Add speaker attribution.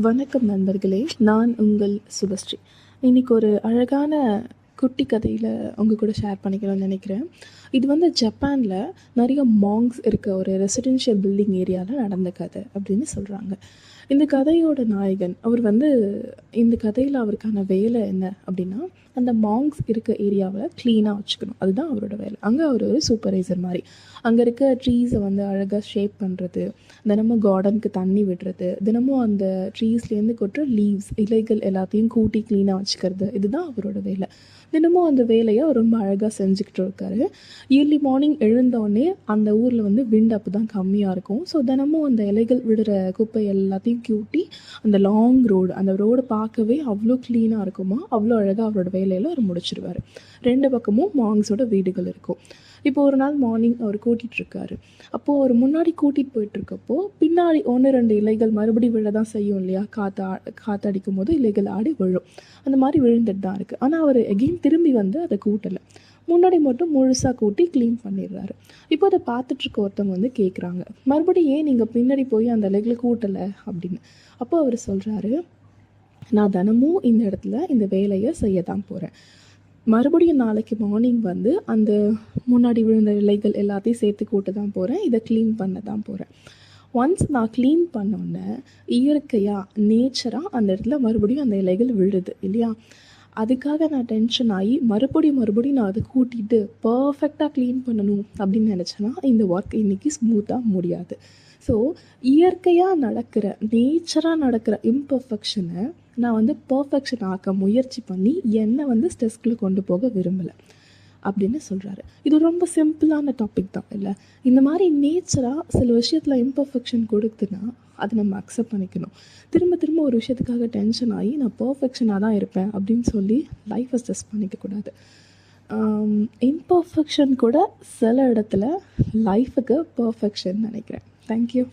Speaker 1: வணக்கம் நண்பர்களே, நான் உங்கள் சுபஸ்ரீ. இன்றைக்கி ஒரு அழகான குட்டி கதையில் உங்கள் கூட ஷேர் பண்ணிக்கணும்னு நினைக்கிறேன். இது வந்து ஜப்பானில் நிறைய மாங்க்ஸ் இருக்க ஒரு ரெசிடென்ஷியல் பில்டிங் ஏரியாவில் நடந்த கதை அப்படின்னு சொல்கிறாங்க. இந்த கதையோட நாயகன் அவர் வந்து இந்த கதையில் அவருக்கான வேலை என்ன அப்படின்னா, அந்த மாங்க்ஸ் இருக்க ஏரியாவை க்ளீனாக வச்சுக்கணும். அதுதான் அவரோட வேலை. அங்கே அவர் ஒரு சூப்பர்வைசர் மாதிரி. அங்கே இருக்க ட்ரீஸை வந்து அழகாக ஷேப் பண்ணுறது, தினமும் கார்டனுக்கு தண்ணி விடுறது, தினமும் அந்த ட்ரீஸ்லேருந்து கொட்டுற லீவ்ஸ் இலைகள் எல்லாத்தையும் கூட்டி க்ளீனாக வச்சுக்கிறது, இதுதான் அவரோட வேலை. தினமும் அந்த வேலையை அவர் ரொம்ப அழகாக செஞ்சுக்கிட்டு இருக்காரு. இயர்லி மார்னிங் எழுந்தோடனே அந்த ஊரில் வந்து விண்ட் அப்போ தான் கம்மியாக இருக்கும். ஸோ தினமும் அந்த இலைகள் விடுற குப்பை எல்லாத்தையும் கூட்டி அந்த லாங் ரோடு, அந்த ரோடு பார்க்கவே அவ்வளோ க்ளீனாக இருக்குமா, அவ்வளோ அழகாக அவரோட வேலையில் அவர் முடிச்சிடுவார். 2 பக்கமும் மாங்ஸோட வீடுகள் இருக்கும். இப்போ ஒரு நாள் மார்னிங் அவர் கூட்டிகிட்ருக்காரு. அப்போது அவர் முன்னாடி கூட்டிகிட்டு போயிட்டுருக்கப்போ பின்னாடி 1-2 இலைகள் மறுபடியும் விழ தான் செய்யும் இல்லையா, காற்றடிக்கும் போது இலைகள் ஆடி விழும். அந்த மாதிரி விழுந்துட்டு தான் இருக்குது. ஆனால் அவர் எகெயின் திரும்பி வந்து அதை கூட்டலை. முன்னாடி மட்டும் முழுசாக கூட்டி க்ளீன் பண்ணிடுறாரு. இப்போ அதை பார்த்துட்ருக்க ஒருத்தவங்க வந்து கேட்குறாங்க, மறுபடியும் ஏன் நீங்கள் பின்னாடி போய் அந்த இலைகளை கூட்டலை அப்படின்னு. அப்போ அவர் சொல்கிறாரு, நான் தினமும் இந்த இடத்துல இந்த வேலையை செய்ய தான் போகிறேன். மறுபடியும் நாளைக்கு மார்னிங் வந்து அந்த முன்னாடி விழுந்த இலைகள் எல்லாத்தையும் சேர்த்து கூட்ட தான் போகிறேன். இதை க்ளீன் பண்ண தான் போகிறேன். ஒன்ஸ் நான் க்ளீன் பண்ணோன்னே இயற்கையாக நேச்சராக அந்த இடத்துல மறுபடியும் அந்த இலைகள் விழுது இல்லையா, அதுக்காக நான் டென்ஷன் ஆகி மறுபடியும் நான் அதை கூட்டிகிட்டு பர்ஃபெக்டாக க்ளீன் பண்ணணும் அப்படின்னு நினச்சேன்னா இந்த ஒர்க் இன்றைக்கி ஸ்மூத்தாக முடியாது. ஸோ இயற்கையாக நடக்கிற, நேச்சராக நடக்கிற இம்பர்ஃபெக்ஷனை நான் வந்து பர்ஃபெக்ஷன் ஆக்க முயற்சி பண்ணி என்னை வந்து ஸ்ட்ரெஸ்க்குள்ளே கொண்டு போக விரும்பலை அப்படின்னு சொல்கிறாரு. இது ரொம்ப சிம்பிளான டாபிக் தான் இல்லை. இந்த மாதிரி நேச்சராக சில விஷயத்தில் இம்பர்ஃபெக்ஷன் கொடுத்துனா அதை நம்ம அக்செப்ட் பண்ணிக்கணும். திரும்ப ஒரு விஷயத்துக்காக டென்ஷன் ஆகி நான் பர்ஃபெக்ஷனாக தான் இருப்பேன் அப்படின்னு சொல்லி லைஃப்பை ஸ்ட்ரெஸ் பண்ணிக்கக்கூடாது. இம்பர்ஃபெக்ஷன் கூட சில இடத்துல லைஃபுக்கு பர்ஃபெக்ஷன் நினைக்கிறேன். தேங்க்யூ.